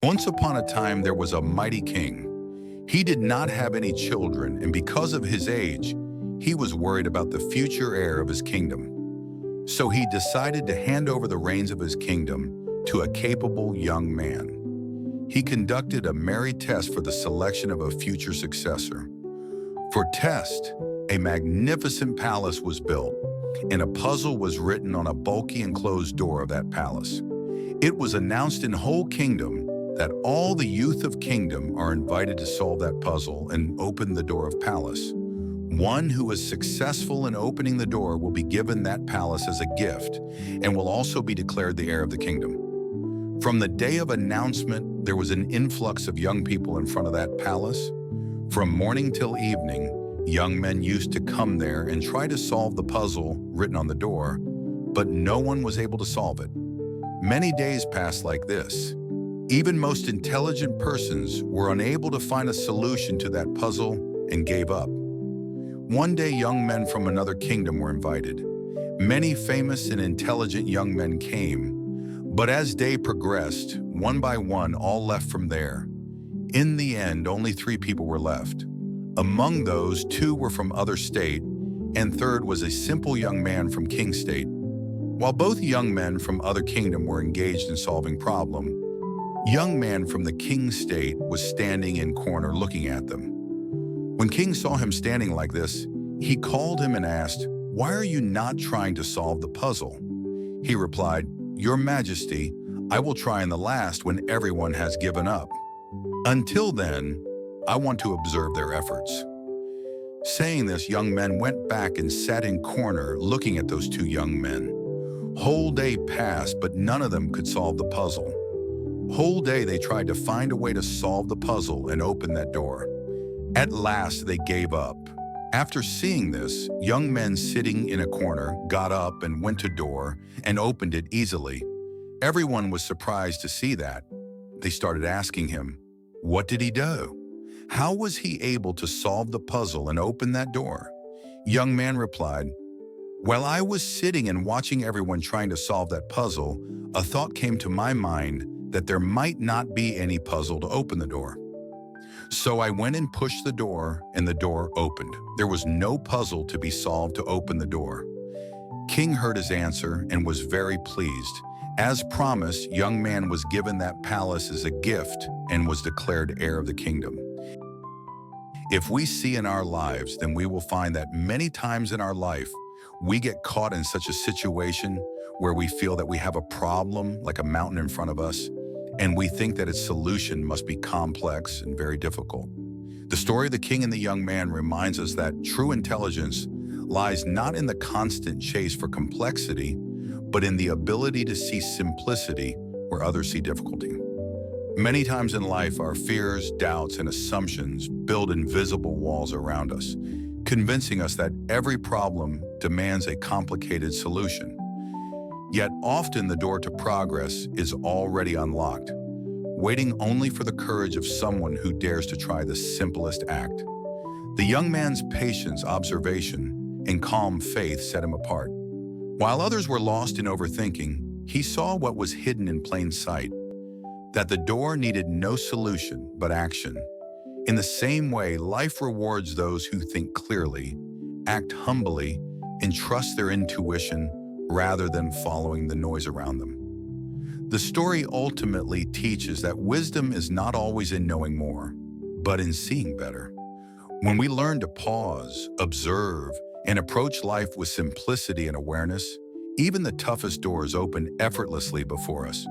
Once upon a time, there was a mighty king. He did not have any children, and because of his age, he was worried about the future heir of his kingdom. So he decided to hand over the reins of his kingdom to a capable young man. He conducted a merry test for the selection of a future successor. For test, a magnificent palace was built, and a puzzle was written on a bulky enclosed door of that palace. It was announced in whole kingdom that all the youth of kingdom are invited to solve that puzzle and open the door of palace. One who is successful in opening the door will be given that palace as a gift and will also be declared the heir of the kingdom. From the day of announcement, there was an influx of young people in front of that palace. From morning till evening, young men used to come there and try to solve the puzzle written on the door, but no one was able to solve it. Many days passed like this. Even most intelligent persons were unable to find a solution to that puzzle and gave up. One day, young men from another kingdom were invited. Many famous and intelligent young men came, but as day progressed, one by one, all left from there. In the end, only 3 people were left. Among those, 2 were from other state, and third was a simple young man from King State. While both young men from other kingdom were engaged in solving problem, young man from the King State was standing in corner looking at them. When King saw him standing like this, he called him and asked, "Why are you not trying to solve the puzzle?" He replied, "Your Majesty, I will try in the last when everyone has given up. Until then, I want to observe their efforts." Saying this, young men went back and sat in corner looking at those 2 young men. Whole day passed, but none of them could solve the puzzle. Whole day they tried to find a way to solve the puzzle and open that door. At last they gave up. After seeing this, young men sitting in a corner got up and went to door and opened it easily. Everyone was surprised to see that. They started asking him, what did he do? How was he able to solve the puzzle and open that door? Young man replied, "While I was sitting and watching everyone trying to solve that puzzle, a thought came to my mind that there might not be any puzzle to open the door. So I went and pushed the door, and the door opened. There was no puzzle to be solved to open the door." King heard his answer and was very pleased. As promised, young man was given that palace as a gift and was declared heir of the kingdom. If we see in our lives, then we will find that many times in our life, we get caught in such a situation where we feel that we have a problem, like a mountain in front of us, and we think that its solution must be complex and very difficult. The story of the king and the young man reminds us that true intelligence lies not in the constant chase for complexity, but in the ability to see simplicity where others see difficulty. Many times in life, our fears, doubts, and assumptions build invisible walls around us, convincing us that every problem demands a complicated solution. Yet often the door to progress is already unlocked, waiting only for the courage of someone who dares to try the simplest act. The young man's patience, observation, and calm faith set him apart. While others were lost in overthinking, he saw what was hidden in plain sight, that the door needed no solution but action. In the same way, life rewards those who think clearly, act humbly, and trust their intuition rather than following the noise around them. The story ultimately teaches that wisdom is not always in knowing more, but in seeing better. When we learn to pause, observe, and approach life with simplicity and awareness, even the toughest doors open effortlessly before us.